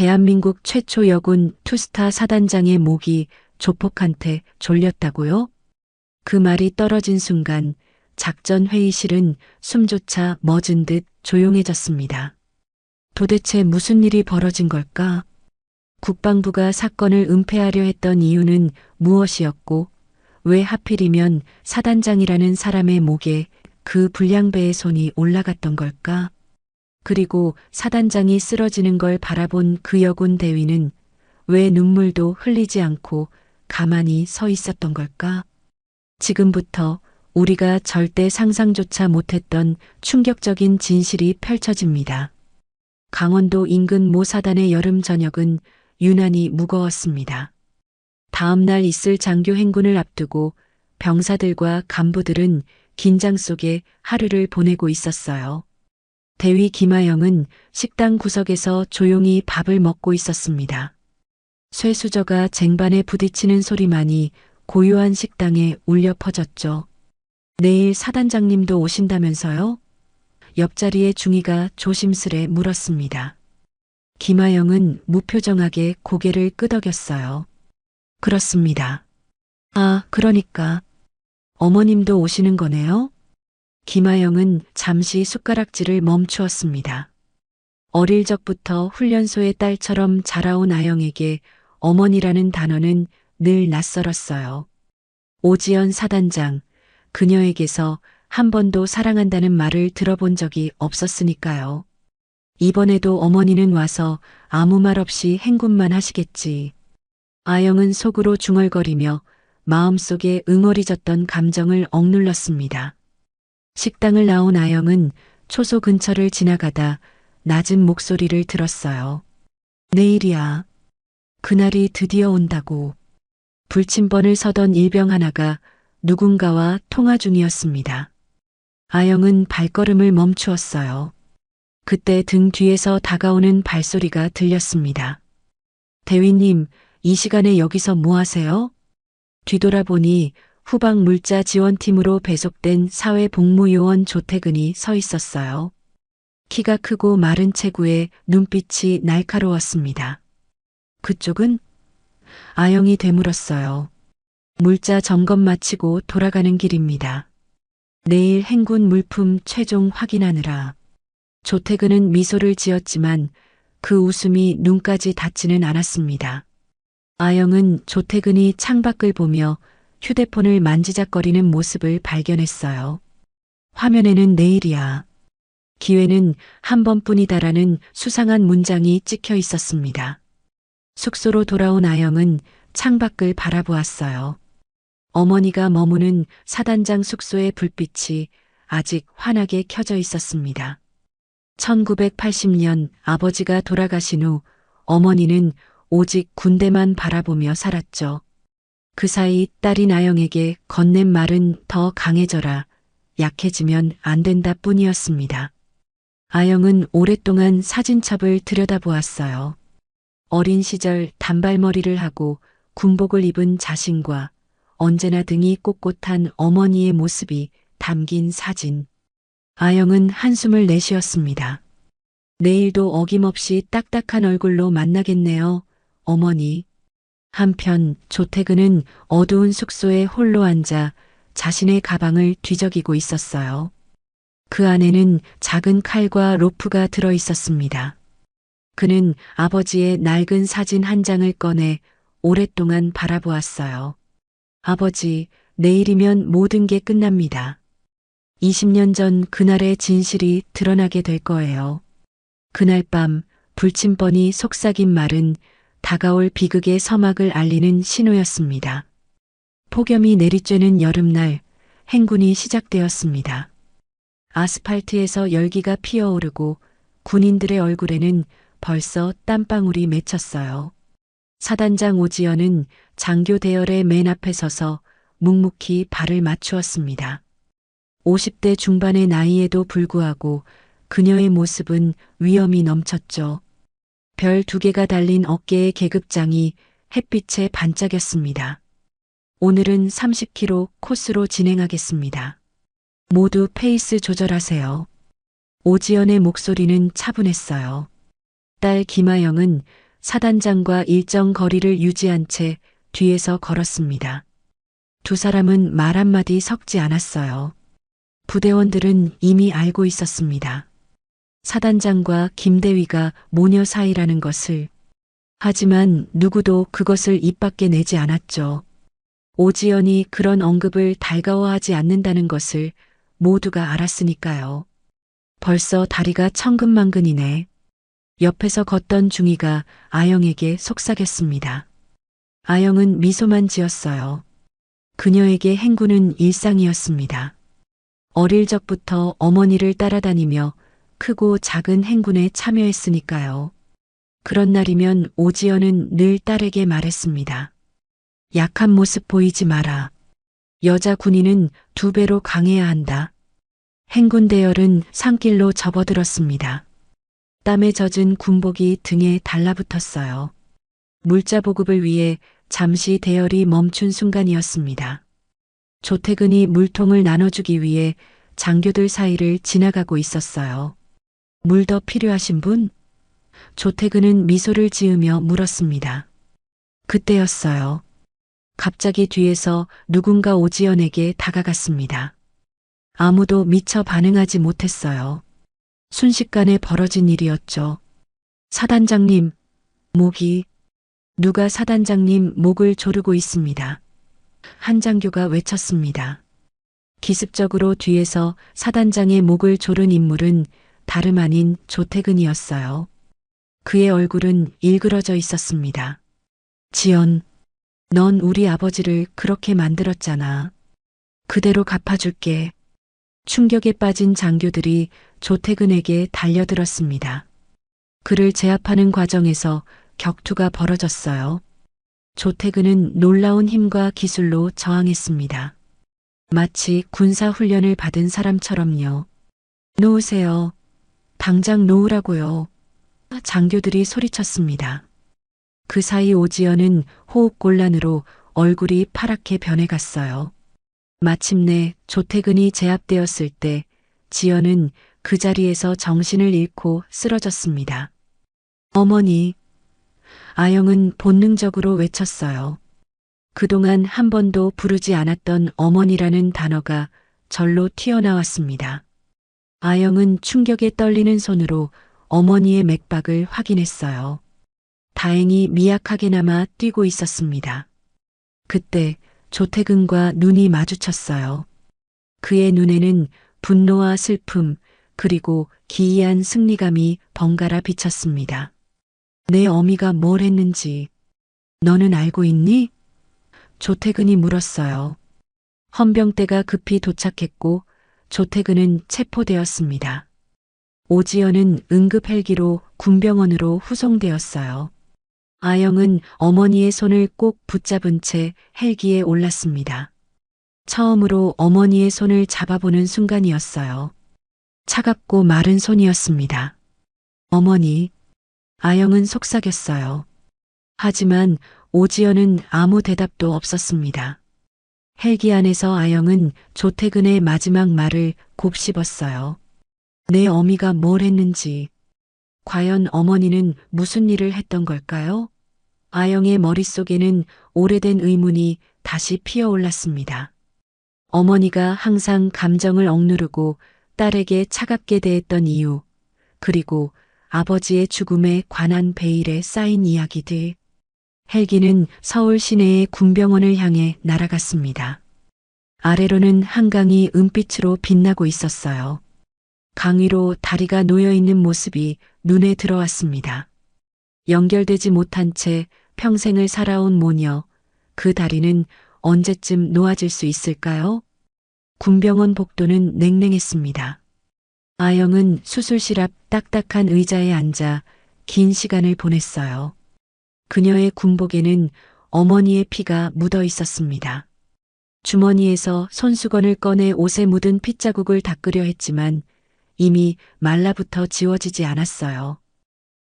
대한민국 최초 여군 투스타 사단장의 목이 조폭한테 졸렸다고요? 그 말이 떨어진 순간 작전 회의실은 숨조차 멎은 듯 조용해졌습니다. 도대체 무슨 일이 벌어진 걸까? 국방부가 사건을 은폐하려 했던 이유는 무엇이었고, 왜 하필이면 사단장이라는 사람의 목에 그 불량배의 손이 올라갔던 걸까? 그리고 사단장이 쓰러지는 걸 바라본 그 여군 대위는 왜 눈물도 흘리지 않고 가만히 서 있었던 걸까? 지금부터 우리가 절대 상상조차 못했던 충격적인 진실이 펼쳐집니다. 강원도 인근 모 사단의 여름 저녁은 유난히 무거웠습니다. 다음 날 있을 장교 행군을 앞두고 병사들과 간부들은 긴장 속에 하루를 보내고 있었어요. 대위 김하영은 식당 구석에서 조용히 밥을 먹고 있었습니다. 쇠수저가 쟁반에 부딪히는 소리만이 고요한 식당에 울려 퍼졌죠. 내일 사단장님도 오신다면서요? 옆자리의 중위가 조심스레 물었습니다. 김하영은 무표정하게 고개를 끄덕였어요. 그렇습니다. 아, 그러니까 어머님도 오시는 거네요? 김하영은 잠시 숟가락질을 멈추었습니다. 어릴 적부터 훈련소의 딸처럼 자라온 아영에게 어머니라는 단어는 늘 낯설었어요. 오지연 사단장, 그녀에게서 한 번도 사랑한다는 말을 들어본 적이 없었으니까요. 이번에도 어머니는 와서 아무 말 없이 행군만 하시겠지. 아영은 속으로 중얼거리며 마음속에 응어리졌던 감정을 억눌렀습니다. 식당을 나온 아영은 초소 근처를 지나가다 낮은 목소리를 들었어요. 내일이야. 그날이 드디어 온다고. 불침번을 서던 일병 하나가 누군가와 통화 중이었습니다. 아영은 발걸음을 멈추었어요. 그때 등 뒤에서 다가오는 발소리가 들렸습니다. 대위님, 이 시간에 여기서 뭐 하세요? 뒤돌아보니 후방 물자 지원팀으로 배속된 사회복무요원 조태근이 서 있었어요. 키가 크고 마른 체구에 눈빛이 날카로웠습니다. 그쪽은? 아영이 되물었어요. 물자 점검 마치고 돌아가는 길입니다. 내일 행군 물품 최종 확인하느라. 조태근은 미소를 지었지만 그 웃음이 눈까지 닿지는 않았습니다. 아영은 조태근이 창밖을 보며 휴대폰을 만지작거리는 모습을 발견했어요. 화면에는 내일이야. 기회는 한 번뿐이다라는 수상한 문장이 찍혀 있었습니다. 숙소로 돌아온 아영은 창밖을 바라보았어요. 어머니가 머무는 사단장 숙소의 불빛이 아직 환하게 켜져 있었습니다. 1980년 아버지가 돌아가신 후 어머니는 오직 군대만 바라보며 살았죠. 그 사이 딸인 아영에게 건넨 말은 더 강해져라, 약해지면 안 된다 뿐이었습니다. 아영은 오랫동안 사진첩을 들여다보았어요. 어린 시절 단발머리를 하고 군복을 입은 자신과 언제나 등이 꼿꼿한 어머니의 모습이 담긴 사진. 아영은 한숨을 내쉬었습니다. 내일도 어김없이 딱딱한 얼굴로 만나겠네요, 어머니. 한편 조태근은 어두운 숙소에 홀로 앉아 자신의 가방을 뒤적이고 있었어요. 그 안에는 작은 칼과 로프가 들어 있었습니다. 그는 아버지의 낡은 사진 한 장을 꺼내 오랫동안 바라보았어요. 아버지, 내일이면 모든 게 끝납니다. 20년 전 그날의 진실이 드러나게 될 거예요. 그날 밤 불침번이 속삭인 말은 다가올 비극의 서막을 알리는 신호였습니다. 폭염이 내리쬐는 여름날 행군이 시작되었습니다. 아스팔트에서 열기가 피어오르고 군인들의 얼굴에는 벌써 땀방울이 맺혔어요. 사단장 오지연은 장교 대열의 맨 앞에 서서 묵묵히 발을 맞추었습니다. 50대 중반의 나이에도 불구하고 그녀의 모습은 위엄이 넘쳤죠. 별 2개가 달린 어깨의 계급장이 햇빛에 반짝였습니다. 오늘은 30km 코스로 진행하겠습니다. 모두 페이스 조절하세요. 오지연의 목소리는 차분했어요. 딸 김하영은 사단장과 일정 거리를 유지한 채 뒤에서 걸었습니다. 두 사람은 말 한마디 섞지 않았어요. 부대원들은 이미 알고 있었습니다. 사단장과 김대위가 모녀 사이라는 것을. 하지만 누구도 그것을 입 밖에 내지 않았죠. 오지연이 그런 언급을 달가워하지 않는다는 것을 모두가 알았으니까요. 벌써 다리가 천근만근이네. 옆에서 걷던 중이가 아영에게 속삭였습니다. 아영은 미소만 지었어요. 그녀에게 행군은 일상이었습니다. 어릴 적부터 어머니를 따라다니며 크고 작은 행군에 참여했으니까요. 그런 날이면 오지연은 늘 딸에게 말했습니다. 약한 모습 보이지 마라. 여자 군인은 2배로 강해야 한다. 행군 대열은 산길로 접어들었습니다. 땀에 젖은 군복이 등에 달라붙었어요. 물자 보급을 위해 잠시 대열이 멈춘 순간이었습니다. 조태근이 물통을 나눠주기 위해 장교들 사이를 지나가고 있었어요. 물 더 필요하신 분? 조태근은 미소를 지으며 물었습니다. 그때였어요. 갑자기 뒤에서 누군가 오지연에게 다가갔습니다. 아무도 미처 반응하지 못했어요. 순식간에 벌어진 일이었죠. 사단장님, 목이. 누가 사단장님 목을 조르고 있습니다. 한 장교가 외쳤습니다. 기습적으로 뒤에서 사단장의 목을 조른 인물은 다름 아닌 조태근이었어요. 그의 얼굴은 일그러져 있었습니다. 지연, 넌 우리 아버지를 그렇게 만들었잖아. 그대로 갚아줄게. 충격에 빠진 장교들이 조태근에게 달려들었습니다. 그를 제압하는 과정에서 격투가 벌어졌어요. 조태근은 놀라운 힘과 기술로 저항했습니다. 마치 군사훈련을 받은 사람처럼요. 놓으세요. 당장 놓으라고요. 장교들이 소리쳤습니다. 그 사이 오지연은 호흡곤란으로 얼굴이 파랗게 변해갔어요. 마침내 조태근이 제압되었을 때 지연은 그 자리에서 정신을 잃고 쓰러졌습니다. 어머니. 아영은 본능적으로 외쳤어요. 그동안 한 번도 부르지 않았던 어머니라는 단어가 절로 튀어나왔습니다. 아영은 충격에 떨리는 손으로 어머니의 맥박을 확인했어요. 다행히 미약하게나마 뛰고 있었습니다. 그때 조태근과 눈이 마주쳤어요. 그의 눈에는 분노와 슬픔 그리고 기이한 승리감이 번갈아 비쳤습니다. 내 어미가 뭘 했는지 너는 알고 있니? 조태근이 물었어요. 헌병대가 급히 도착했고 조태근은 체포되었습니다. 오지연은 응급 헬기로 군병원으로 후송되었어요. 아영은 어머니의 손을 꼭 붙잡은 채 헬기에 올랐습니다. 처음으로 어머니의 손을 잡아보는 순간이었어요. 차갑고 마른 손이었습니다. 어머니. 아영은 속삭였어요. 하지만 오지연은 아무 대답도 없었습니다. 헬기 안에서 아영은 조태근의 마지막 말을 곱씹었어요. 내 어미가 뭘 했는지. 과연 어머니는 무슨 일을 했던 걸까요? 아영의 머릿속에는 오래된 의문이 다시 피어올랐습니다. 어머니가 항상 감정을 억누르고 딸에게 차갑게 대했던 이유, 그리고 아버지의 죽음에 관한 베일에 쌓인 이야기들. 헬기는 서울 시내의 군병원을 향해 날아갔습니다. 아래로는 한강이 은빛으로 빛나고 있었어요. 강 위로 다리가 놓여 있는 모습이 눈에 들어왔습니다. 연결되지 못한 채 평생을 살아온 모녀, 그 다리는 언제쯤 놓아질 수 있을까요? 군병원 복도는 냉랭했습니다. 아영은 수술실 앞 딱딱한 의자에 앉아 긴 시간을 보냈어요. 그녀의 군복에는 어머니의 피가 묻어 있었습니다. 주머니에서 손수건을 꺼내 옷에 묻은 핏자국을 닦으려 했지만 이미 말라붙어 지워지지 않았어요.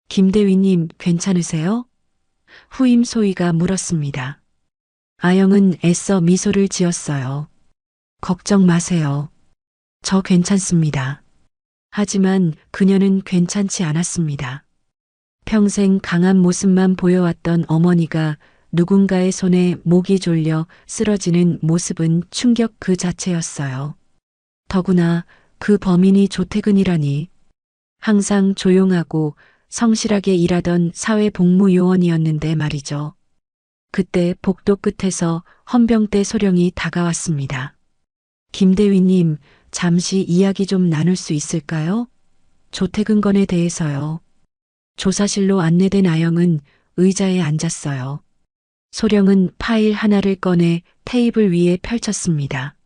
김대위님 괜찮으세요? 후임 소위가 물었습니다. 아영은 애써 미소를 지었어요. 걱정 마세요. 저 괜찮습니다. 하지만 그녀는 괜찮지 않았습니다. 평생 강한 모습만 보여왔던 어머니가 누군가의 손에 목이 졸려 쓰러지는 모습은 충격 그 자체였어요. 더구나 그 범인이 조태근이라니. 항상 조용하고 성실하게 일하던 사회복무요원이었는데 말이죠. 그때 복도 끝에서 헌병대 소령이 다가왔습니다. 김대위님, 잠시 이야기 좀 나눌 수 있을까요? 조태근 건에 대해서요. 조사실로 안내된 아영은 의자에 앉았어요. 소령은 파일 하나를 꺼내 테이블 위에 펼쳤습니다.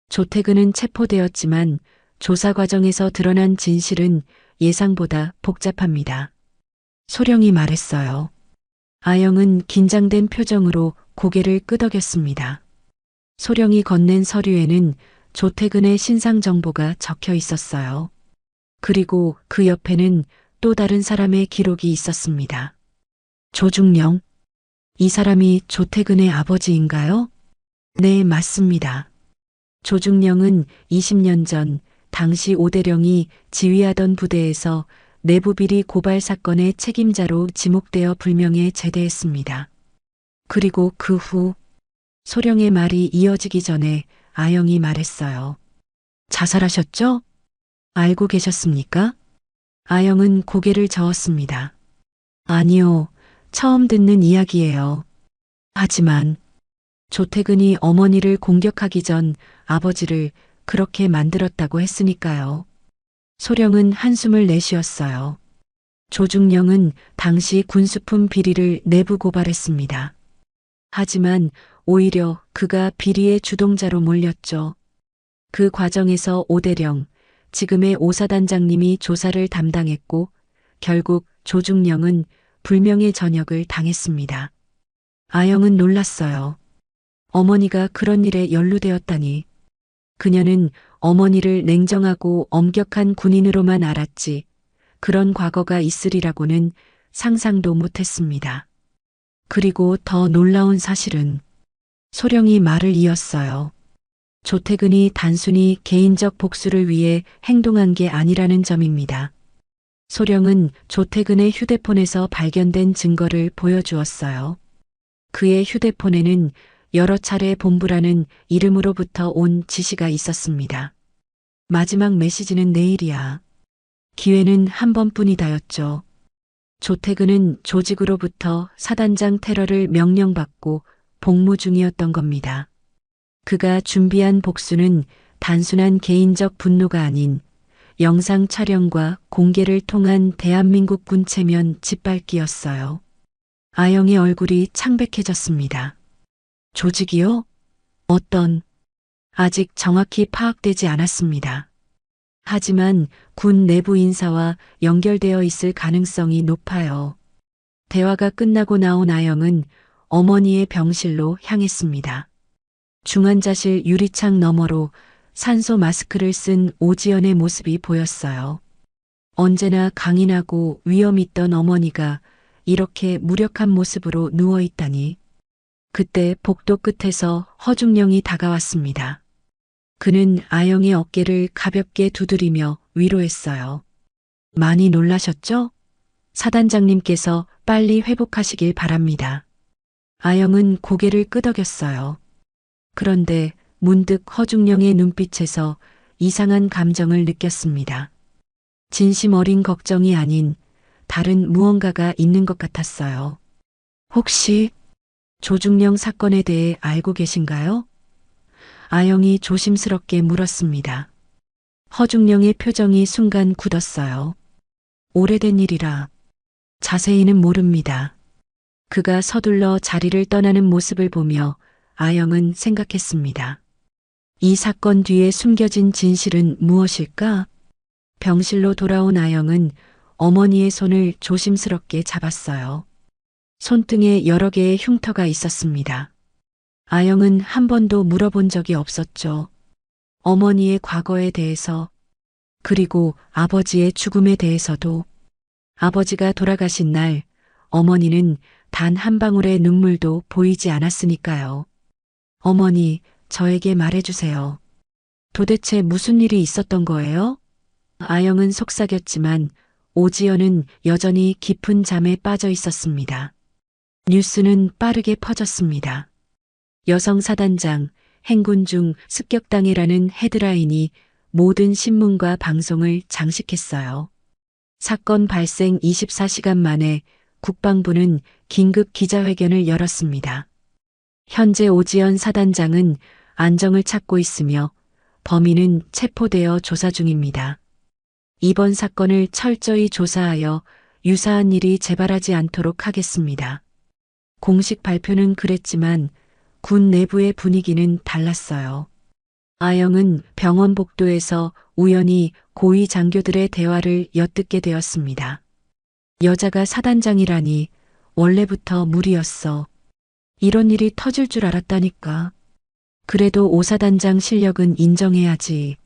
조태근은 체포되었지만 조사 과정에서 드러난 진실은 예상보다 복잡합니다. 소령이 말했어요. 아영은 긴장된 표정으로 고개를 끄덕였습니다. 소령이 건넨 서류에는 조태근의 신상 정보가 적혀 있었어요. 그리고 그 옆에는 또 다른 사람의 기록이 있었습니다. 조중령. 이 사람이 조태근의 아버지인가요? 네, 맞습니다. 조중령은 20년 전 당시 오대령이 지휘하던 부대에서 내부비리 고발 사건의 책임자로 지목되어 불명예 제대했습니다. 그리고 그 후 소령의 말이 이어지기 전에 아영이 말했어요. 자살하셨죠? 알고 계셨습니까? 아영은 고개를 저었습니다. 아니요, 처음 듣는 이야기예요. 하지만 조태근이 어머니를 공격하기 전 아버지를 그렇게 만들었다고 했으니까요. 소령은 한숨을 내쉬었어요. 조중령은 당시 군수품 비리를 내부 고발했습니다. 하지만 오히려 그가 비리의 주동자로 몰렸죠. 그 과정에서 오대령, 지금의 오사단장님이 조사를 담당했고 결국 조중령은 불명예 전역을 당했습니다. 아영은 놀랐어요. 어머니가 그런 일에 연루되었다니. 그녀는 어머니를 냉정하고 엄격한 군인으로만 알았지 그런 과거가 있으리라고는 상상도 못했습니다. 그리고 더 놀라운 사실은 소령이 말을 이었어요. 조태근이 단순히 개인적 복수를 위해 행동한 게 아니라는 점입니다. 소령은 조태근의 휴대폰에서 발견된 증거를 보여주었어요. 그의 휴대폰에는 여러 차례 본부라는 이름으로부터 온 지시가 있었습니다. 마지막 메시지는 내일이야. 기회는 한 번뿐이다였죠. 조태근은 조직으로부터 사단장 테러를 명령받고 복무 중이었던 겁니다. 그가 준비한 복수는 단순한 개인적 분노가 아닌 영상 촬영과 공개를 통한 대한민국 군 체면 짓밟기였어요. 아영의 얼굴이 창백해졌습니다. 조직이요? 어떤? 아직 정확히 파악되지 않았습니다. 하지만 군 내부 인사와 연결되어 있을 가능성이 높아요. 대화가 끝나고 나온 아영은 어머니의 병실로 향했습니다. 중환자실 유리창 너머로 산소 마스크를 쓴 오지연의 모습이 보였어요. 언제나 강인하고 위험 있던 어머니가 이렇게 무력한 모습으로 누워있다니. 그때 복도 끝에서 허중령이 다가왔습니다. 그는 아영의 어깨를 가볍게 두드리며 위로했어요. 많이 놀라셨죠? 사단장님께서 빨리 회복하시길 바랍니다. 아영은 고개를 끄덕였어요. 그런데 문득 허중령의 눈빛에서 이상한 감정을 느꼈습니다. 진심 어린 걱정이 아닌 다른 무언가가 있는 것 같았어요. 혹시 조중령 사건에 대해 알고 계신가요? 아영이 조심스럽게 물었습니다. 허중령의 표정이 순간 굳었어요. 오래된 일이라 자세히는 모릅니다. 그가 서둘러 자리를 떠나는 모습을 보며 아영은 생각했습니다. 이 사건 뒤에 숨겨진 진실은 무엇일까? 병실로 돌아온 아영은 어머니의 손을 조심스럽게 잡았어요. 손등에 여러 개의 흉터가 있었습니다. 아영은 한 번도 물어본 적이 없었죠. 어머니의 과거에 대해서, 그리고 아버지의 죽음에 대해서도. 아버지가 돌아가신 날 어머니는 단 한 방울의 눈물도 보이지 않았으니까요. 어머니, 저에게 말해주세요. 도대체 무슨 일이 있었던 거예요? 아영은 속삭였지만 오지연은 여전히 깊은 잠에 빠져 있었습니다. 뉴스는 빠르게 퍼졌습니다. 여성 사단장, 행군 중 습격당해라는 헤드라인이 모든 신문과 방송을 장식했어요. 사건 발생 24시간 만에 국방부는 긴급 기자회견을 열었습니다. 현재 오지연 사단장은 안정을 찾고 있으며 범인은 체포되어 조사 중입니다. 이번 사건을 철저히 조사하여 유사한 일이 재발하지 않도록 하겠습니다. 공식 발표는 그랬지만 군 내부의 분위기는 달랐어요. 아영은 병원 복도에서 우연히 고위 장교들의 대화를 엿듣게 되었습니다. 여자가 사단장이라니 원래부터 무리였어. 이런 일이 터질 줄 알았다니까. 그래도 오 사단장 실력은 인정해야지.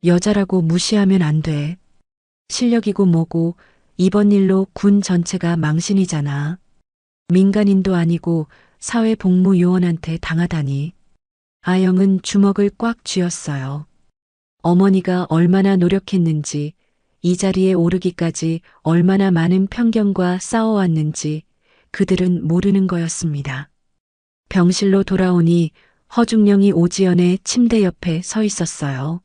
여자라고 무시하면 안 돼. 실력이고 뭐고 이번 일로 군 전체가 망신이잖아. 민간인도 아니고 사회복무요원한테 당하다니. 아영은 주먹을 꽉 쥐었어요. 어머니가 얼마나 노력했는지, 이 자리에 오르기까지 얼마나 많은 편견과 싸워왔는지 그들은 모르는 거였습니다. 병실로 돌아오니 허중령이 오지연의 침대 옆에 서 있었어요.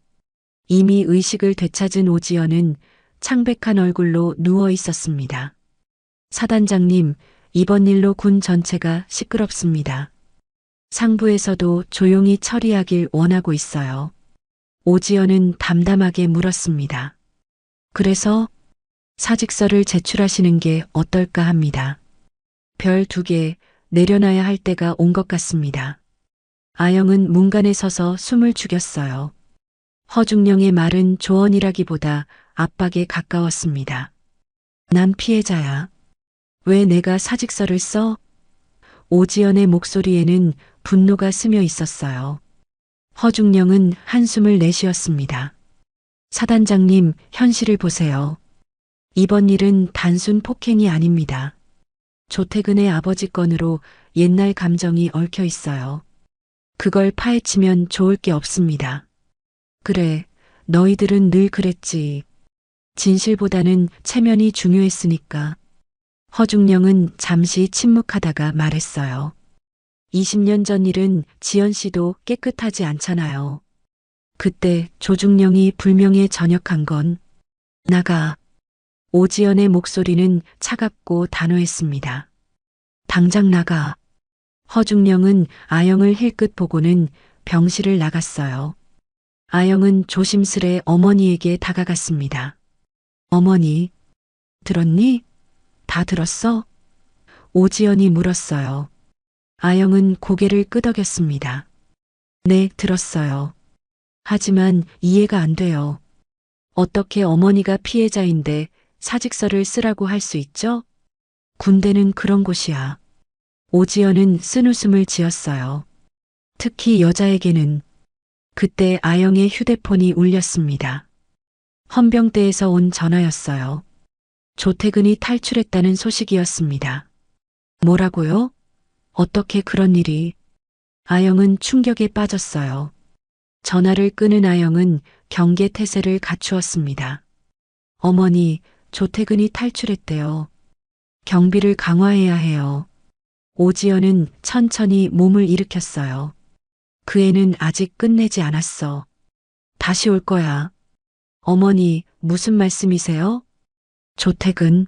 이미 의식을 되찾은 오지연은 창백한 얼굴로 누워 있었습니다. 사단장님, 이번 일로 군 전체가 시끄럽습니다. 상부에서도 조용히 처리하길 원하고 있어요. 오지연은 담담하게 물었습니다. 그래서 사직서를 제출하시는 게 어떨까 합니다. 별 2개 내려놔야 할 때가 온 것 같습니다. 아영은 문간에 서서 숨을 죽였어요. 허중령의 말은 조언이라기보다 압박에 가까웠습니다. 난 피해자야. 왜 내가 사직서를 써? 오지연의 목소리에는 분노가 스며 있었어요. 허중령은 한숨을 내쉬었습니다. 사단장님, 현실을 보세요. 이번 일은 단순 폭행이 아닙니다. 조태근의 아버지 건으로 옛날 감정이 얽혀 있어요. 그걸 파헤치면 좋을 게 없습니다. 그래, 너희들은 늘 그랬지. 진실보다는 체면이 중요했으니까. 허중령은 잠시 침묵하다가 말했어요. 20년 전 일은 지연 씨도 깨끗하지 않잖아요. 그때 조중령이 불명예 전역한 건 나가. 오지연의 목소리는 차갑고 단호했습니다. 당장 나가. 허중령은 아영을 힐끗 보고는 병실을 나갔어요. 아영은 조심스레 어머니에게 다가갔습니다. 어머니, 들었니? 다 들었어? 오지연이 물었어요. 아영은 고개를 끄덕였습니다. 네, 들었어요. 하지만 이해가 안 돼요. 어떻게 어머니가 피해자인데 사직서를 쓰라고 할 수 있죠? 군대는 그런 곳이야. 오지연은 쓴웃음을 지었어요. 특히 여자에게는. 그때 아영의 휴대폰이 울렸습니다. 헌병대에서 온 전화였어요. 조태근이 탈출했다는 소식이었습니다. 뭐라고요? 어떻게 그런 일이? 아영은 충격에 빠졌어요. 전화를 끊은 아영은 경계태세를 갖추었습니다. 어머니, 조태근이 탈출했대요. 경비를 강화해야 해요. 오지연은 천천히 몸을 일으켰어요. 그 애는 아직 끝내지 않았어. 다시 올 거야. 어머니, 무슨 말씀이세요? 조태근.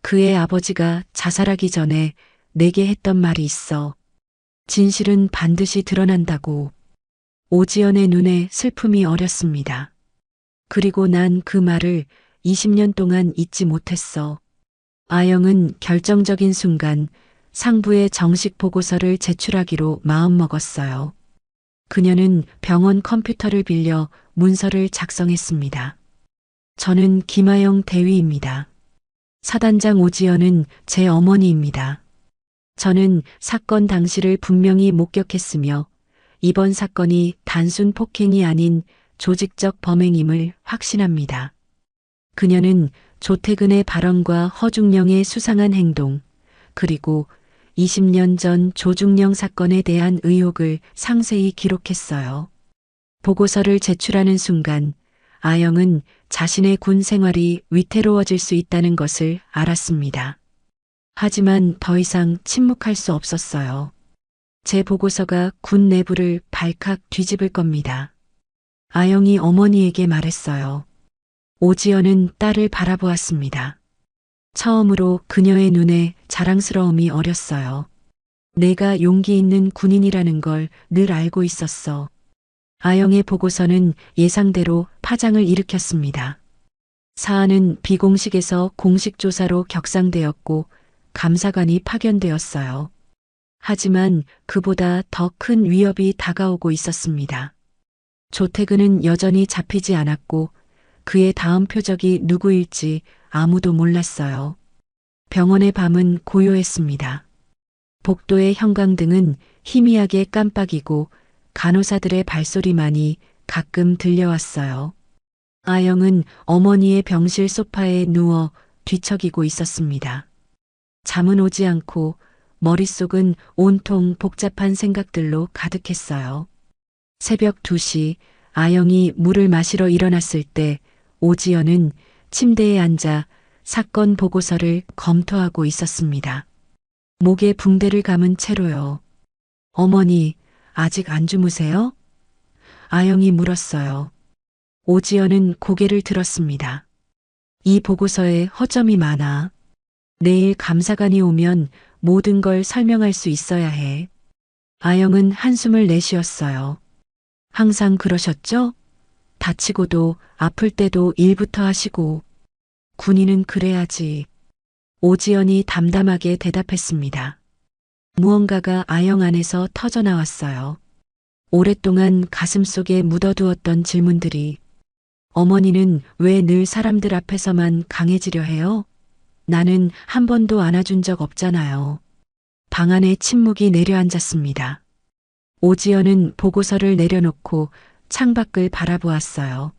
그의 아버지가 자살하기 전에 내게 했던 말이 있어. 진실은 반드시 드러난다고. 오지연의 눈에 슬픔이 어렸습니다. 그리고 난 그 말을 20년 동안 잊지 못했어. 아영은 결정적인 순간 상부에 정식 보고서를 제출하기로 마음먹었어요. 그녀는 병원 컴퓨터를 빌려 문서를 작성했습니다. 저는 김아영 대위입니다. 사단장 오지연은 제 어머니입니다. 저는 사건 당시를 분명히 목격했으며 이번 사건이 단순 폭행이 아닌 조직적 범행임을 확신합니다. 그녀는 조태근의 발언과 허중령의 수상한 행동, 그리고 20년 전 조중령 사건에 대한 의혹을 상세히 기록했어요. 보고서를 제출하는 순간 아영은 자신의 군 생활이 위태로워질 수 있다는 것을 알았습니다. 하지만 더 이상 침묵할 수 없었어요. 제 보고서가 군 내부를 발칵 뒤집을 겁니다. 아영이 어머니에게 말했어요. 오지연은 딸을 바라보았습니다. 처음으로 그녀의 눈에 자랑스러움이 어렸어요. 내가 용기 있는 군인이라는 걸 늘 알고 있었어. 아영의 보고서는 예상대로 파장을 일으켰습니다. 사안은 비공식에서 공식 조사로 격상되었고 감사관이 파견되었어요. 하지만 그보다 더 큰 위협이 다가오고 있었습니다. 조태근은 여전히 잡히지 않았고 그의 다음 표적이 누구일지 아무도 몰랐어요. 병원의 밤은 고요했습니다. 복도의 형광등은 희미하게 깜빡이고 간호사들의 발소리만이 가끔 들려왔어요. 아영은 어머니의 병실 소파에 누워 뒤척이고 있었습니다. 잠은 오지 않고 머릿속은 온통 복잡한 생각들로 가득했어요. 새벽 2시 아영이 물을 마시러 일어났을 때 오지연은 침대에 앉아 사건 보고서를 검토하고 있었습니다. 목에 붕대를 감은 채로요. 어머니, 아직 안 주무세요? 아영이 물었어요. 오지연은 고개를 들었습니다. 이 보고서에 허점이 많아. 내일 감사관이 오면 모든 걸 설명할 수 있어야 해. 아영은 한숨을 내쉬었어요. 항상 그러셨죠? 다치고도 아플 때도 일부터 하시고. 군인은 그래야지. 오지연이 담담하게 대답했습니다. 무언가가 아영 안에서 터져나왔어요. 오랫동안 가슴속에 묻어두었던 질문들이. 어머니는 왜 늘 사람들 앞에서만 강해지려 해요? 나는 한 번도 안아준 적 없잖아요. 방 안에 침묵이 내려앉았습니다. 오지연은 보고서를 내려놓고 창밖을 바라보았어요.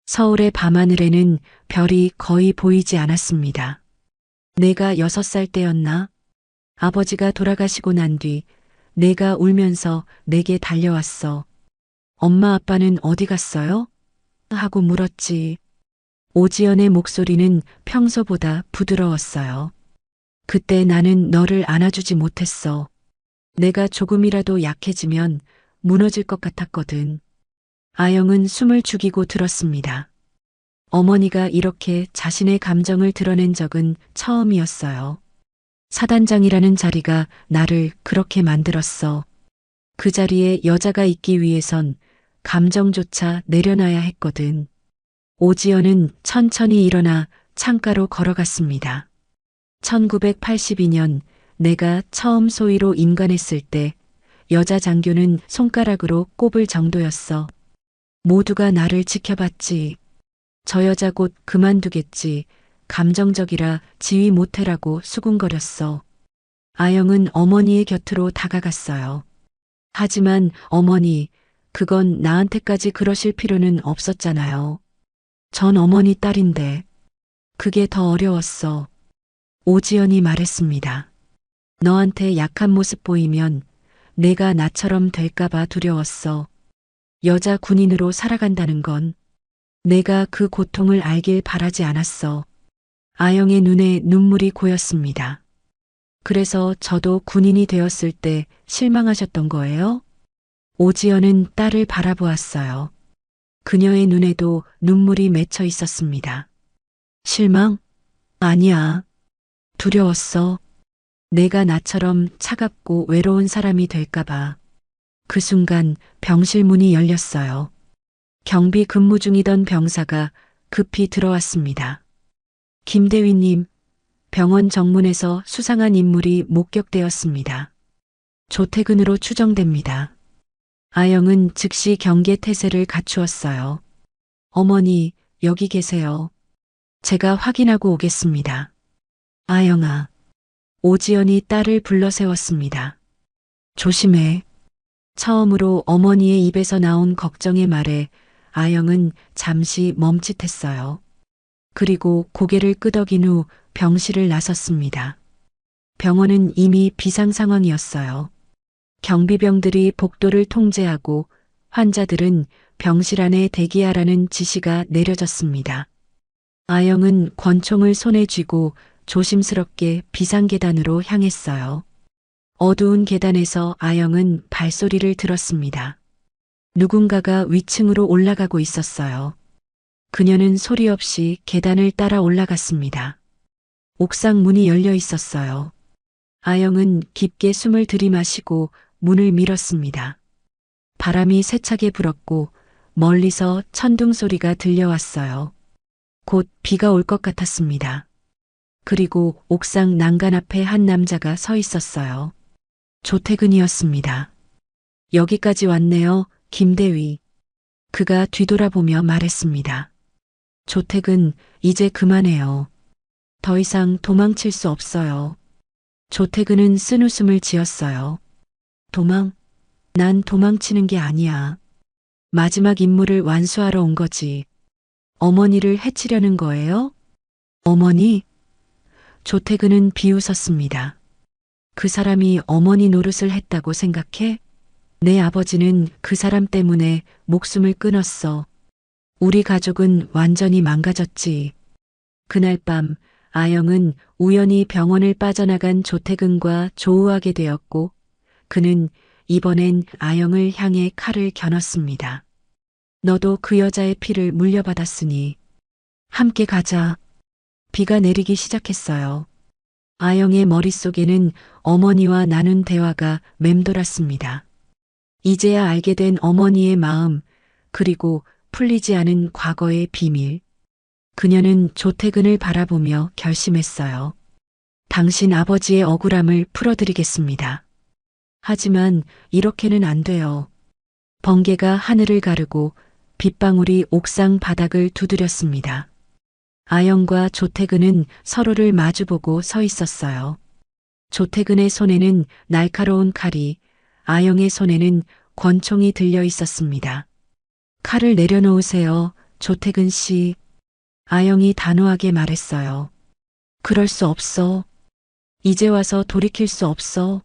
서울의 밤하늘에는 별이 거의 보이지 않았습니다. 내가 6살 때였나? 아버지가 돌아가시고 난 뒤 내가 울면서 내게 달려왔어. 엄마 아빠는 어디 갔어요? 하고 물었지. 오지연의 목소리는 평소보다 부드러웠어요. 그때 나는 너를 안아주지 못했어. 내가 조금이라도 약해지면 무너질 것 같았거든. 아영은 숨을 죽이고 들었습니다. 어머니가 이렇게 자신의 감정을 드러낸 적은 처음이었어요. 사단장이라는 자리가 나를 그렇게 만들었어. 그 자리에 여자가 있기 위해선 감정조차 내려놔야 했거든. 오지연은 천천히 일어나 창가로 걸어갔습니다. 1982년 내가 처음 소위로 임관했을 때 여자 장교는 손가락으로 꼽을 정도였어. 모두가 나를 지켜봤지. 저 여자 곧 그만두겠지. 감정적이라 지휘 못해라고 수군거렸어. 아영은 어머니의 곁으로 다가갔어요. 하지만 어머니, 그건 나한테까지 그러실 필요는 없었잖아요. 전 어머니 딸인데. 그게 더 어려웠어. 오지연이 말했습니다. 너한테 약한 모습 보이면 내가 나처럼 될까봐 두려웠어. 여자 군인으로 살아간다는 건 내가 그 고통을 알길 바라지 않았어. 아영의 눈에 눈물이 고였습니다. 그래서 저도 군인이 되었을 때 실망하셨던 거예요? 오지연은 딸을 바라보았어요. 그녀의 눈에도 눈물이 맺혀 있었습니다. 실망? 아니야. 두려웠어. 내가 나처럼 차갑고 외로운 사람이 될까봐. 그 순간 병실 문이 열렸어요. 경비 근무 중이던 병사가 급히 들어왔습니다. 김대위님, 병원 정문에서 수상한 인물이 목격되었습니다. 조태근으로 추정됩니다. 아영은 즉시 경계 태세를 갖추었어요. 어머니, 여기 계세요. 제가 확인하고 오겠습니다. 아영아. 오지연이 딸을 불러 세웠습니다. 조심해. 처음으로 어머니의 입에서 나온 걱정의 말에 아영은 잠시 멈칫했어요. 그리고 고개를 끄덕인 후 병실을 나섰습니다. 병원은 이미 비상 상황이었어요. 경비병들이 복도를 통제하고 환자들은 병실 안에 대기하라는 지시가 내려졌습니다. 아영은 권총을 손에 쥐고 조심스럽게 비상계단으로 향했어요. 어두운 계단에서 아영은 발소리를 들었습니다. 누군가가 위층으로 올라가고 있었어요. 그녀는 소리 없이 계단을 따라 올라갔습니다. 옥상 문이 열려 있었어요. 아영은 깊게 숨을 들이마시고 문을 밀었습니다. 바람이 세차게 불었고 멀리서 천둥 소리가 들려왔어요. 곧 비가 올 것 같았습니다. 그리고 옥상 난간 앞에 한 남자가 서 있었어요. 조태근이었습니다. 여기까지 왔네요, 김대위. 그가 뒤돌아보며 말했습니다. 조태근, 이제 그만해요. 더 이상 도망칠 수 없어요. 조태근은 쓴웃음을 지었어요. 도망? 난 도망치는 게 아니야. 마지막 임무를 완수하러 온 거지. 어머니를 해치려는 거예요? 어머니? 조태근은 비웃었습니다. 그 사람이 어머니 노릇을 했다고 생각해? 내 아버지는 그 사람 때문에 목숨을 끊었어. 우리 가족은 완전히 망가졌지. 그날 밤 아영은 우연히 병원을 빠져나간 조태근과 조우하게 되었고 그는 이번엔 아영을 향해 칼을 겨눴습니다. 너도 그 여자의 피를 물려받았으니 함께 가자. 비가 내리기 시작했어요. 아영의 머릿속에는 어머니와 나눈 대화가 맴돌았습니다. 이제야 알게 된 어머니의 마음, 그리고 풀리지 않은 과거의 비밀. 그녀는 조태근을 바라보며 결심했어요. 당신 아버지의 억울함을 풀어드리겠습니다. 하지만 이렇게는 안 돼요. 번개가 하늘을 가르고 빗방울이 옥상 바닥을 두드렸습니다. 아영과 조태근은 서로를 마주보고 서 있었어요. 조태근의 손에는 날카로운 칼이, 아영의 손에는 권총이 들려 있었습니다. 칼을 내려놓으세요, 조태근 씨. 아영이 단호하게 말했어요. 그럴 수 없어. 이제 와서 돌이킬 수 없어.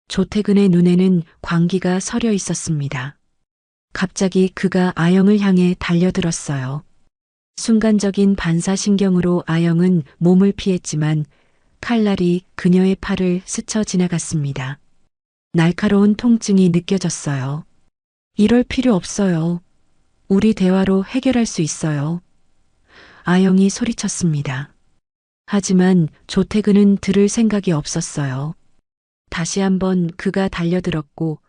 조태근의 눈에는 광기가 서려 있었습니다. 갑자기 그가 아영을 향해 달려들었어요. 순간적인 반사신경으로 아영은 몸을 피했지만 칼날이 그녀의 팔을 스쳐 지나갔습니다. 날카로운 통증이 느껴졌어요. 이럴 필요 없어요. 우리 대화로 해결할 수 있어요. 아영이 소리쳤습니다. 하지만 조태근은 들을 생각이 없었어요. 다시 한번 그가 달려들었고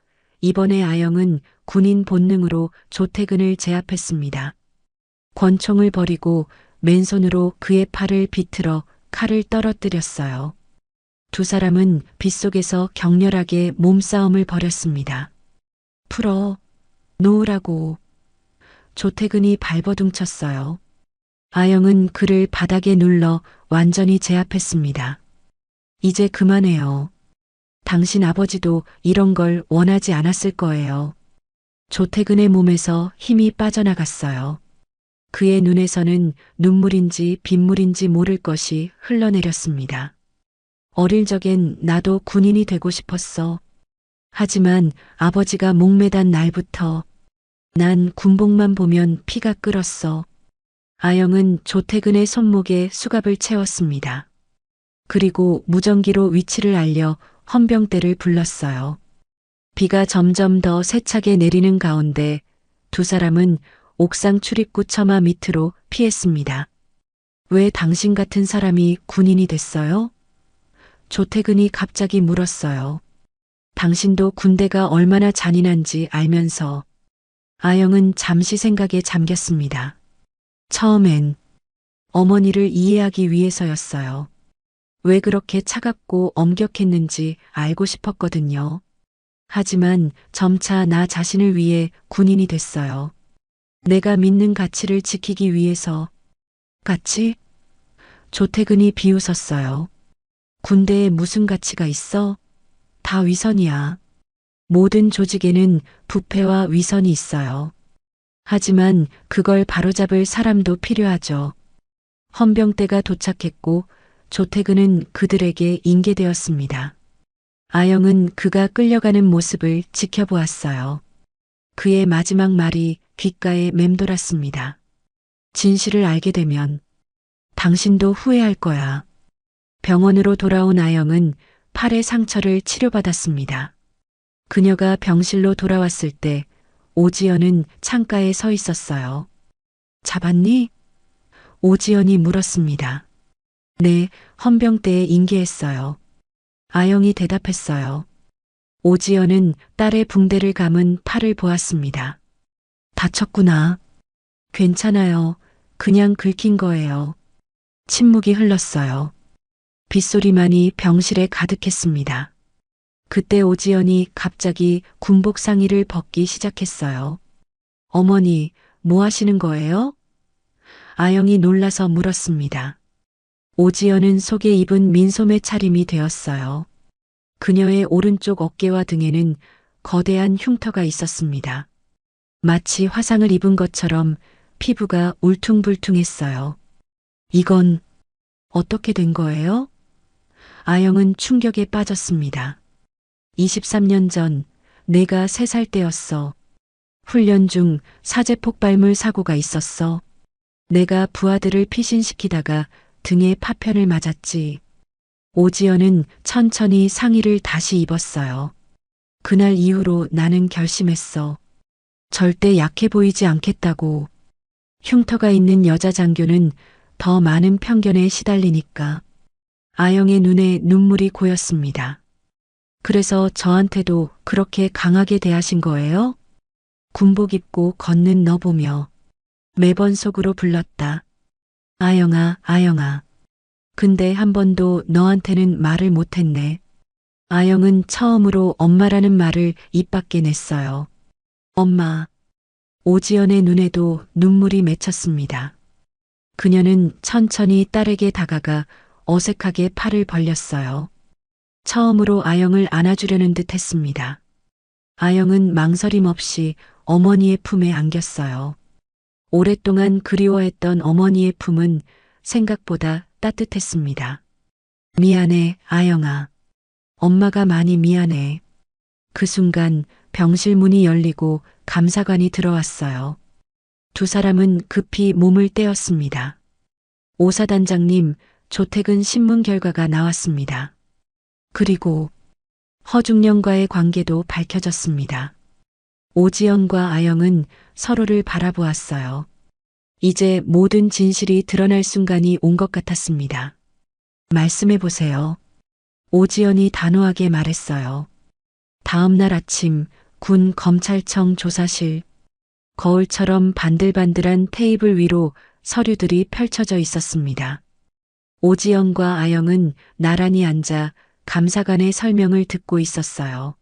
이번에 아영은 군인 본능으로 조태근을 제압했습니다. 권총을 버리고 맨손으로 그의 팔을 비틀어 칼을 떨어뜨렸어요. 두 사람은 빗속에서 격렬하게 몸싸움을 벌였습니다. 풀어, 놓으라고. 조태근이 발버둥쳤어요. 아영은 그를 바닥에 눌러 완전히 제압했습니다. 이제 그만해요. 당신 아버지도 이런 걸 원하지 않았을 거예요. 조태근의 몸에서 힘이 빠져나갔어요. 그의 눈에서는 눈물인지 빗물인지 모를 것이 흘러내렸습니다. 어릴 적엔 나도 군인이 되고 싶었어. 하지만 아버지가 목매단 날부터 난 군복만 보면 피가 끓었어. 아영은 조태근의 손목에 수갑을 채웠습니다. 그리고 무전기로 위치를 알려 헌병대를 불렀어요. 비가 점점 더 세차게 내리는 가운데 두 사람은 옥상 출입구 처마 밑으로 피했습니다. 왜 당신 같은 사람이 군인이 됐어요? 조태근이 갑자기 물었어요. 당신도 군대가 얼마나 잔인한지 알면서. 아영은 잠시 생각에 잠겼습니다. 처음엔 어머니를 이해하기 위해서였어요. 왜 그렇게 차갑고 엄격했는지 알고 싶었거든요. 하지만 점차 나 자신을 위해 군인이 됐어요. 내가 믿는 가치를 지키기 위해서. 가치? 조태근이 비웃었어요. 군대에 무슨 가치가 있어? 다 위선이야. 모든 조직에는 부패와 위선이 있어요. 하지만 그걸 바로잡을 사람도 필요하죠. 헌병대가 도착했고 조태근은 그들에게 인계되었습니다. 아영은 그가 끌려가는 모습을 지켜보았어요. 그의 마지막 말이 귓가에 맴돌았습니다. 진실을 알게 되면 당신도 후회할 거야. 병원으로 돌아온 아영은 팔의 상처를 치료받았습니다. 그녀가 병실로 돌아왔을 때 오지연은 창가에 서 있었어요. 잡았니? 오지연이 물었습니다. 네, 헌병대에 인계했어요. 아영이 대답했어요. 오지연은 딸의 붕대를 감은 팔을 보았습니다. 다쳤구나. 괜찮아요. 그냥 긁힌 거예요. 침묵이 흘렀어요. 빗소리만이 병실에 가득했습니다. 그때 오지연이 갑자기 군복 상의를 벗기 시작했어요. 어머니, 뭐 하시는 거예요? 아영이 놀라서 물었습니다. 오지연은 속에 입은 민소매 차림이 되었어요. 그녀의 오른쪽 어깨와 등에는 거대한 흉터가 있었습니다. 마치 화상을 입은 것처럼 피부가 울퉁불퉁했어요. 이건 어떻게 된 거예요? 아영은 충격에 빠졌습니다. 23년 전 내가 3살 때였어. 훈련 중 사제 폭발물 사고가 있었어. 내가 부하들을 피신시키다가 등에 파편을 맞았지. 오지연은 천천히 상의를 다시 입었어요. 그날 이후로 나는 결심했어. 절대 약해 보이지 않겠다고. 흉터가 있는 여자 장교는 더 많은 편견에 시달리니까. 아영의 눈에 눈물이 고였습니다. 그래서 저한테도 그렇게 강하게 대하신 거예요? 군복 입고 걷는 너 보며 매번 속으로 불렀다. 아영아, 아영아. 근데 한 번도 너한테는 말을 못했네. 아영은 처음으로 엄마라는 말을 입 밖에 냈어요. 엄마. 오지연의 눈에도 눈물이 맺혔습니다. 그녀는 천천히 딸에게 다가가 어색하게 팔을 벌렸어요. 처음으로 아영을 안아주려는 듯 했습니다. 아영은 망설임 없이 어머니의 품에 안겼어요. 오랫동안 그리워했던 어머니의 품은 생각보다 따뜻했습니다. 미안해, 아영아. 엄마가 많이 미안해. 그 순간 병실 문이 열리고 감사관이 들어왔어요. 두 사람은 급히 몸을 떼었습니다. 오사단장님, 조택은 신문 결과가 나왔습니다. 그리고 허중령과의 관계도 밝혀졌습니다. 오지연과 아영은 서로를 바라보았어요. 이제 모든 진실이 드러날 순간이 온 것 같았습니다. 말씀해 보세요. 오지연이 단호하게 말했어요. 다음 날 아침 군 검찰청 조사실. 거울처럼 반들반들한 테이블 위로 서류들이 펼쳐져 있었습니다. 오지연과 아영은 나란히 앉아 감사관의 설명을 듣고 있었어요.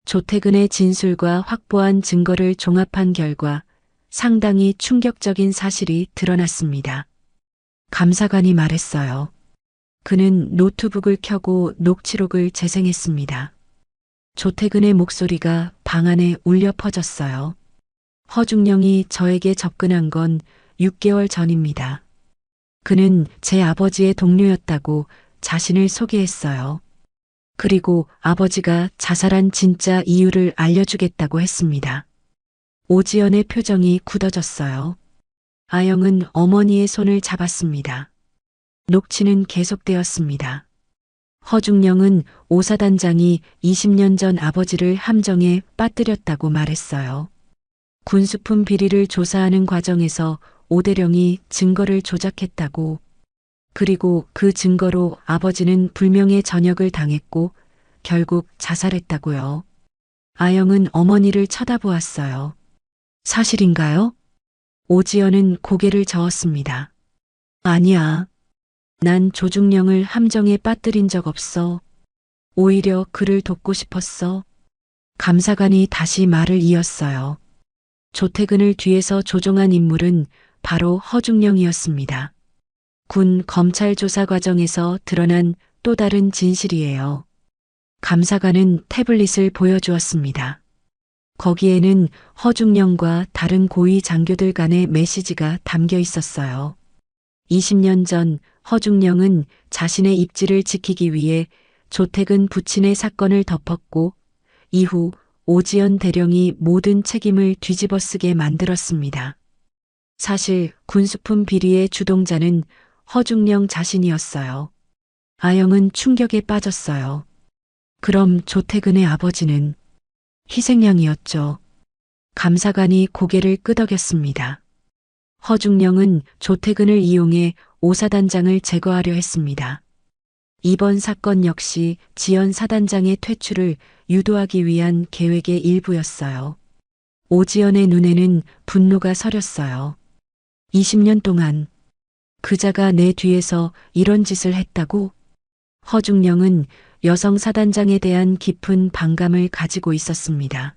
조태근의 진술과 확보한 증거를 종합한 결과 상당히 충격적인 사실이 드러났습니다. 감사관이 말했어요. 그는 노트북을 켜고 녹취록을 재생했습니다. 조태근의 목소리가 방 안에 울려 퍼졌어요. 허중령이 저에게 접근한 건 6개월 전입니다. 그는 제 아버지의 동료였다고 자신을 소개했어요. 그리고 아버지가 자살한 진짜 이유를 알려주겠다고 했습니다. 오지연의 표정이 굳어졌어요. 아영은 어머니의 손을 잡았습니다. 녹취는 계속되었습니다. 허중령은 오사단장이 20년 전 아버지를 함정에 빠뜨렸다고 말했어요. 군수품 비리를 조사하는 과정에서 오대령이 증거를 조작했다고. 그리고 그 증거로 아버지는 불명예 전역을 당했고 결국 자살했다고요. 아영은 어머니를 쳐다보았어요. 사실인가요? 오지연은 고개를 저었습니다. 아니야. 난 조중령을 함정에 빠뜨린 적 없어. 오히려 그를 돕고 싶었어. 감사관이 다시 말을 이었어요. 조태근을 뒤에서 조종한 인물은 바로 허중령이었습니다. 군 검찰 조사 과정에서 드러난 또 다른 진실이에요. 감사관은 태블릿을 보여주었습니다. 거기에는 허중령과 다른 고위 장교들 간의 메시지가 담겨 있었어요. 20년 전 허중령은 자신의 입지를 지키기 위해 조태근 부친의 사건을 덮었고 이후 오지연 대령이 모든 책임을 뒤집어쓰게 만들었습니다. 사실 군수품 비리의 주동자는 허중령 자신이었어요. 아영은 충격에 빠졌어요. 그럼 조태근의 아버지는 희생양이었죠. 감사관이 고개를 끄덕였습니다. 허중령은 조태근을 이용해 오사단장을 제거하려 했습니다. 이번 사건 역시 지연 사단장의 퇴출을 유도하기 위한 계획의 일부였어요. 오지연의 눈에는 분노가 서렸어요. 20년 동안 그자가 내 뒤에서 이런 짓을 했다고? 허중령은 여성 사단장에 대한 깊은 반감을 가지고 있었습니다.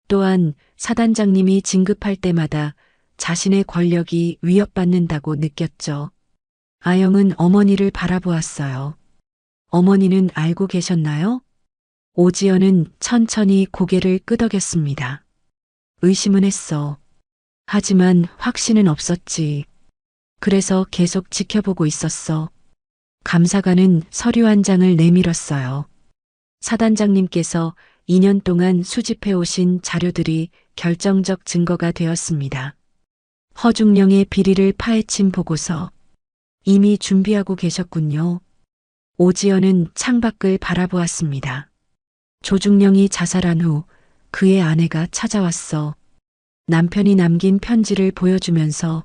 또한 사단장님이 진급할 때마다 자신의 권력이 위협받는다고 느꼈죠. 아영은 어머니를 바라보았어요. 어머니는 알고 계셨나요? 오지연은 천천히 고개를 끄덕였습니다. 의심은 했어. 하지만 확신은 없었지. 그래서 계속 지켜보고 있었어. 감사관은 서류 한 장을 내밀었어요. 사단장님께서 2년 동안 수집해 오신 자료들이 결정적 증거가 되었습니다. 허중령의 비리를 파헤친 보고서 이미 준비하고 계셨군요. 오지연은 창밖을 바라보았습니다. 조중령이 자살한 후 그의 아내가 찾아왔어. 남편이 남긴 편지를 보여주면서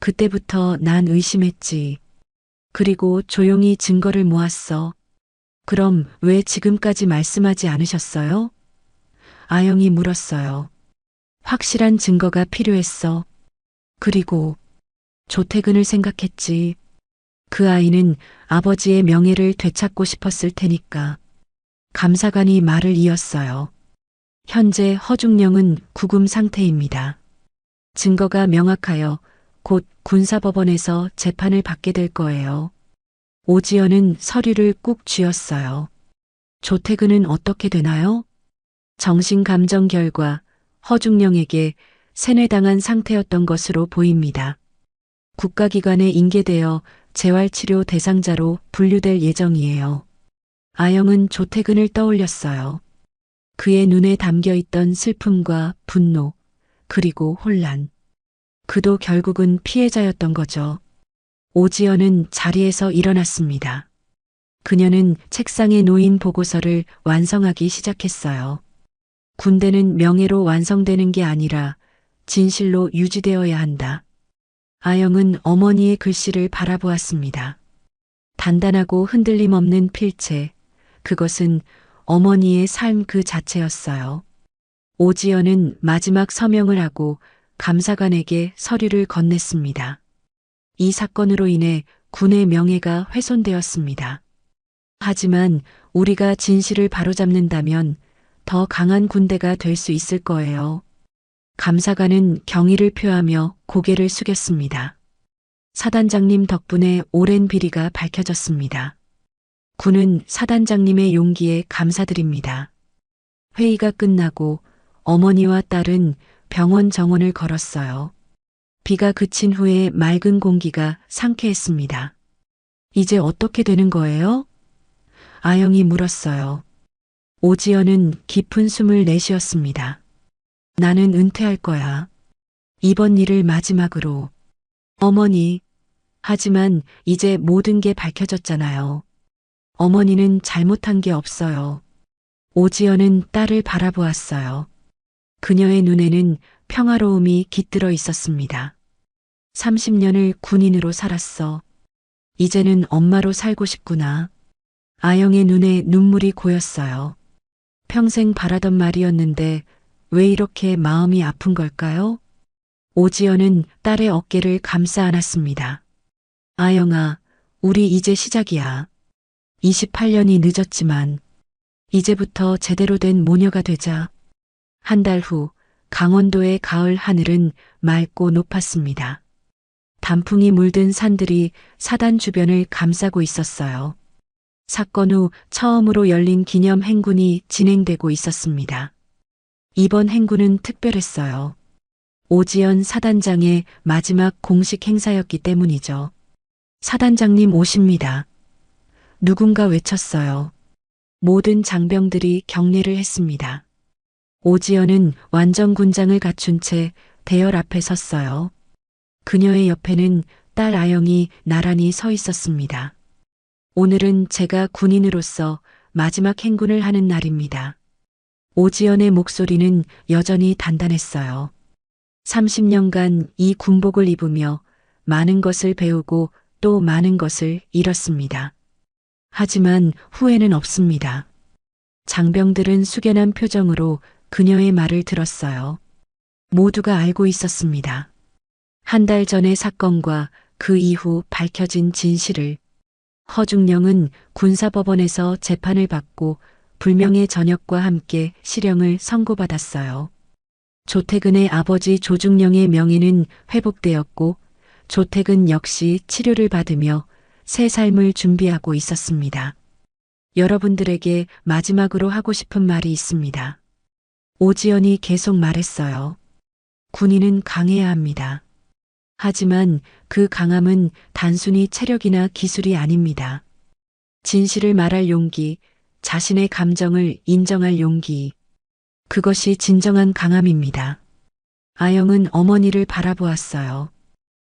그때부터 난 의심했지. 그리고 조용히 증거를 모았어. 그럼 왜 지금까지 말씀하지 않으셨어요? 아영이 물었어요. 확실한 증거가 필요했어. 그리고 조태근을 생각했지. 그 아이는 아버지의 명예를 되찾고 싶었을 테니까. 감사관이 말을 이었어요. 현재 허중령은 구금 상태입니다. 증거가 명확하여 곧 군사법원에서 재판을 받게 될 거예요. 오지연은 서류를 꾹 쥐었어요. 조태근은 어떻게 되나요? 정신감정 결과 허중령에게 세뇌당한 상태였던 것으로 보입니다. 국가기관에 인계되어 재활치료 대상자로 분류될 예정이에요. 아영은 조태근을 떠올렸어요. 그의 눈에 담겨있던 슬픔과 분노, 그리고 혼란. 그도 결국은 피해자였던 거죠. 오지연은 자리에서 일어났습니다. 그녀는 책상에 놓인 보고서를 완성하기 시작했어요. 군대는 명예로 완성되는 게 아니라 진실로 유지되어야 한다. 아영은 어머니의 글씨를 바라보았습니다. 단단하고 흔들림 없는 필체, 그것은 어머니의 삶 그 자체였어요. 오지연은 마지막 서명을 하고 감사관에게 서류를 건넸습니다. 이 사건으로 인해 군의 명예가 훼손되었습니다. 하지만 우리가 진실을 바로잡는다면 더 강한 군대가 될 수 있을 거예요. 감사관은 경의를 표하며 고개를 숙였습니다. 사단장님 덕분에 오랜 비리가 밝혀졌습니다. 군은 사단장님의 용기에 감사드립니다. 회의가 끝나고 어머니와 딸은 병원 정원을 걸었어요. 비가 그친 후에 맑은 공기가 상쾌했습니다. 이제 어떻게 되는 거예요? 아영이 물었어요. 오지연은 깊은 숨을 내쉬었습니다. 나는 은퇴할 거야. 이번 일을 마지막으로. 어머니. 하지만 이제 모든 게 밝혀졌잖아요. 어머니는 잘못한 게 없어요. 오지연은 딸을 바라보았어요. 그녀의 눈에는 평화로움이 깃들어 있었습니다. 30년을 군인으로 살았어. 이제는 엄마로 살고 싶구나. 아영의 눈에 눈물이 고였어요. 평생 바라던 말이었는데 왜 이렇게 마음이 아픈 걸까요? 오지연은 딸의 어깨를 감싸 안았습니다. 아영아, 우리 이제 시작이야. 28년이 늦었지만 이제부터 제대로 된 모녀가 되자. 한 달 후 강원도의 가을 하늘은 맑고 높았습니다. 단풍이 물든 산들이 사단 주변을 감싸고 있었어요. 사건 후 처음으로 열린 기념 행군이 진행되고 있었습니다. 이번 행군은 특별했어요. 오지연 사단장의 마지막 공식 행사였기 때문이죠. 사단장님 오십니다. 누군가 외쳤어요. 모든 장병들이 경례를 했습니다. 오지연은 완전 군장을 갖춘 채 대열 앞에 섰어요. 그녀의 옆에는 딸 아영이 나란히 서 있었습니다. 오늘은 제가 군인으로서 마지막 행군을 하는 날입니다. 오지연의 목소리는 여전히 단단했어요. 30년간 이 군복을 입으며 많은 것을 배우고 또 많은 것을 잃었습니다. 하지만 후회는 없습니다. 장병들은 숙연한 표정으로 그녀의 말을 들었어요. 모두가 알고 있었습니다. 한 달 전의 사건과 그 이후 밝혀진 진실을. 허중령은 군사법원에서 재판을 받고 불명예 전역과 함께 실형을 선고받았어요. 조태근의 아버지 조중령의 명예는 회복되었고 조태근 역시 치료를 받으며 새 삶을 준비하고 있었습니다. 여러분들에게 마지막으로 하고 싶은 말이 있습니다. 오지연이 계속 말했어요. 군인은 강해야 합니다. 하지만 그 강함은 단순히 체력이나 기술이 아닙니다. 진실을 말할 용기, 자신의 감정을 인정할 용기. 그것이 진정한 강함입니다. 아영은 어머니를 바라보았어요.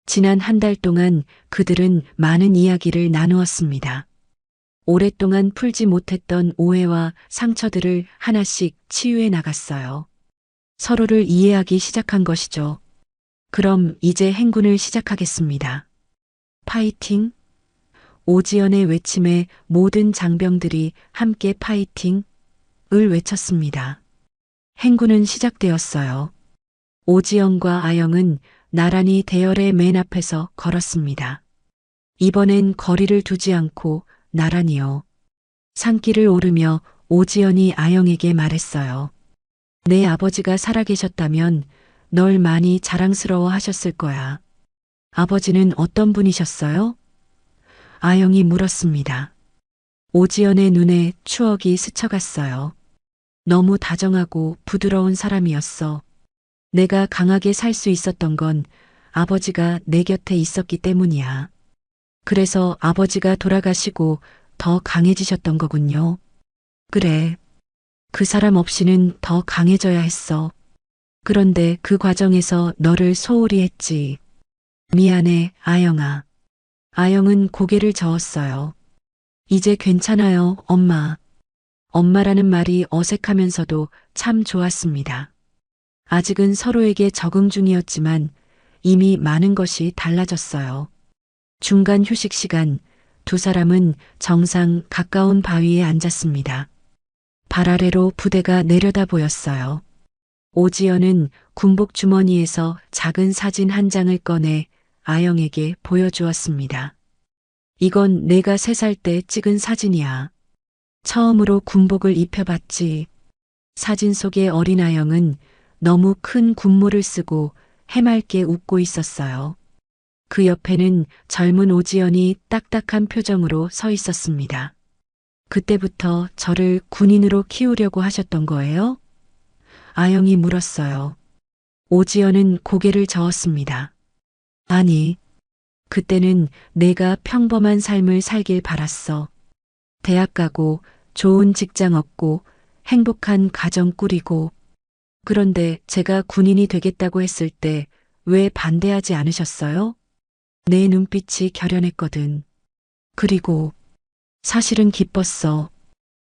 지난 한 달 동안 그들은 많은 이야기를 나누었습니다. 오랫동안 풀지 못했던 오해와 상처들을 하나씩 치유해 나갔어요. 서로를 이해하기 시작한 것이죠. 그럼 이제 행군을 시작하겠습니다. 파이팅! 오지연의 외침에 모든 장병들이 함께 파이팅을 외쳤습니다. 행군은 시작되었어요. 오지연과 아영은 나란히 대열의 맨 앞에서 걸었습니다. 이번엔 거리를 두지 않고 나란히요. 산길을 오르며 오지연이 아영에게 말했어요. 내 아버지가 살아계셨다면 널 많이 자랑스러워 하셨을 거야. 아버지는 어떤 분이셨어요? 아영이 물었습니다. 오지연의 눈에 추억이 스쳐갔어요. 너무 다정하고 부드러운 사람이었어. 내가 강하게 살 수 있었던 건 아버지가 내 곁에 있었기 때문이야. 그래서 아버지가 돌아가시고 더 강해지셨던 거군요. 그래. 그 사람 없이는 더 강해져야 했어. 그런데 그 과정에서 너를 소홀히 했지. 미안해, 아영아. 아영은 고개를 저었어요. 이제 괜찮아요, 엄마. 엄마라는 말이 어색하면서도 참 좋았습니다. 아직은 서로에게 적응 중이었지만 이미 많은 것이 달라졌어요. 중간 휴식 시간, 두 사람은 정상 가까운 바위에 앉았습니다. 발 아래로 부대가 내려다 보였어요. 오지연은 군복 주머니에서 작은 사진 한 장을 꺼내 아영에게 보여주었습니다. 이건 내가 3살 때 찍은 사진이야. 처음으로 군복을 입혀봤지. 사진 속의 어린 아영은 너무 큰 군무를 쓰고 해맑게 웃고 있었어요. 그 옆에는 젊은 오지연이 딱딱한 표정으로 서 있었습니다. 그때부터 저를 군인으로 키우려고 하셨던 거예요? 아영이 물었어요. 오지연은 고개를 저었습니다. 아니, 그때는 내가 평범한 삶을 살길 바랐어. 대학 가고 좋은 직장 얻고 행복한 가정 꾸리고. 그런데 제가 군인이 되겠다고 했을 때 왜 반대하지 않으셨어요? 내 눈빛이 결연했거든. 그리고 사실은 기뻤어.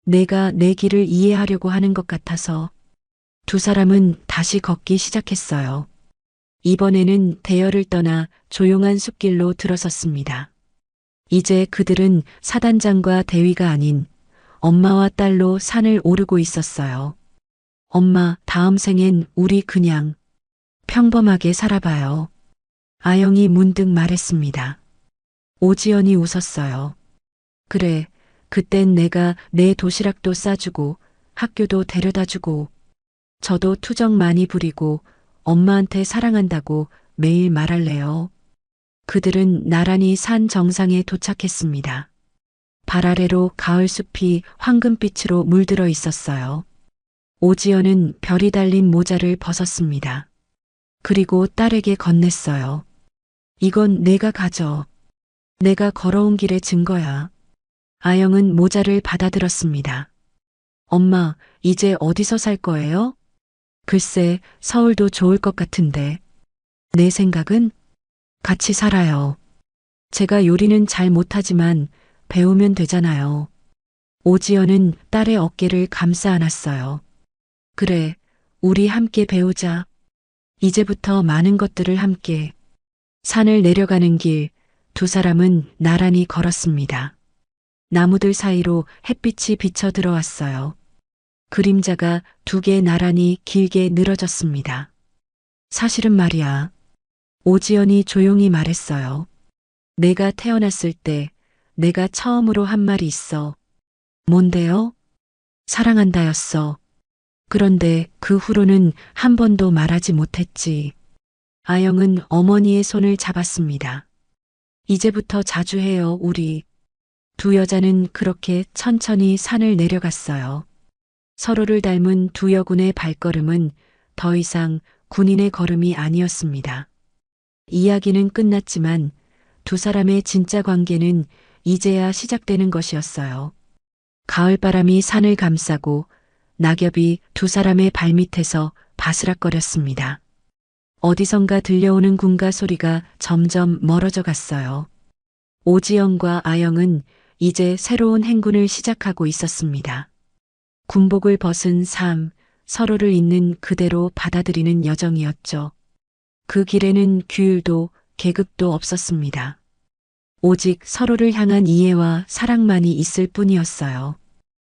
내가 내 길을 이해하려고 하는 것 같아서. 두 사람은 다시 걷기 시작했어요. 이번에는 대열을 떠나 조용한 숲길로 들어섰습니다. 이제 그들은 사단장과 대위가 아닌 엄마와 딸로 산을 오르고 있었어요. 엄마, 다음 생엔 우리 그냥 평범하게 살아봐요. 아영이 문득 말했습니다. 오지연이 웃었어요. 그래, 그땐 내가 내 도시락도 싸주고 학교도 데려다주고 저도 투정 많이 부리고 엄마한테 사랑한다고 매일 말할래요. 그들은 나란히 산 정상에 도착했습니다. 발 아래로 가을 숲이 황금빛으로 물들어 있었어요. 오지연은 별이 달린 모자를 벗었습니다. 그리고 딸에게 건넸어요. 이건 내가 가져. 내가 걸어온 길의 증거야. 아영은 모자를 받아들었습니다. 엄마, 이제 어디서 살 거예요? 글쎄, 서울도 좋을 것 같은데. 내 생각은 같이 살아요. 제가 요리는 잘 못하지만 배우면 되잖아요. 오지연은 딸의 어깨를 감싸 안았어요. 그래, 우리 함께 배우자. 이제부터 많은 것들을 함께. 산을 내려가는 길, 두 사람은 나란히 걸었습니다. 나무들 사이로 햇빛이 비쳐 들어왔어요. 그림자가 두 개 나란히 길게 늘어졌습니다. 사실은 말이야. 오지연이 조용히 말했어요. 내가 태어났을 때 내가 처음으로 한 말이 있어. 뭔데요? 사랑한다였어. 그런데 그 후로는 한 번도 말하지 못했지. 아영은 어머니의 손을 잡았습니다. 이제부터 자주 해요, 우리. 두 여자는 그렇게 천천히 산을 내려갔어요. 서로를 닮은 두 여군의 발걸음은 더 이상 군인의 걸음이 아니었습니다. 이야기는 끝났지만 두 사람의 진짜 관계는 이제야 시작되는 것이었어요. 가을바람이 산을 감싸고 낙엽이 두 사람의 발밑에서 바스락거렸습니다. 어디선가 들려오는 군가 소리가 점점 멀어져 갔어요. 오지영과 아영은 이제 새로운 행군을 시작하고 있었습니다. 군복을 벗은 삶, 서로를 있는 그대로 받아들이는 여정이었죠. 그 길에는 규율도 계급도 없었습니다. 오직 서로를 향한 이해와 사랑만이 있을 뿐이었어요.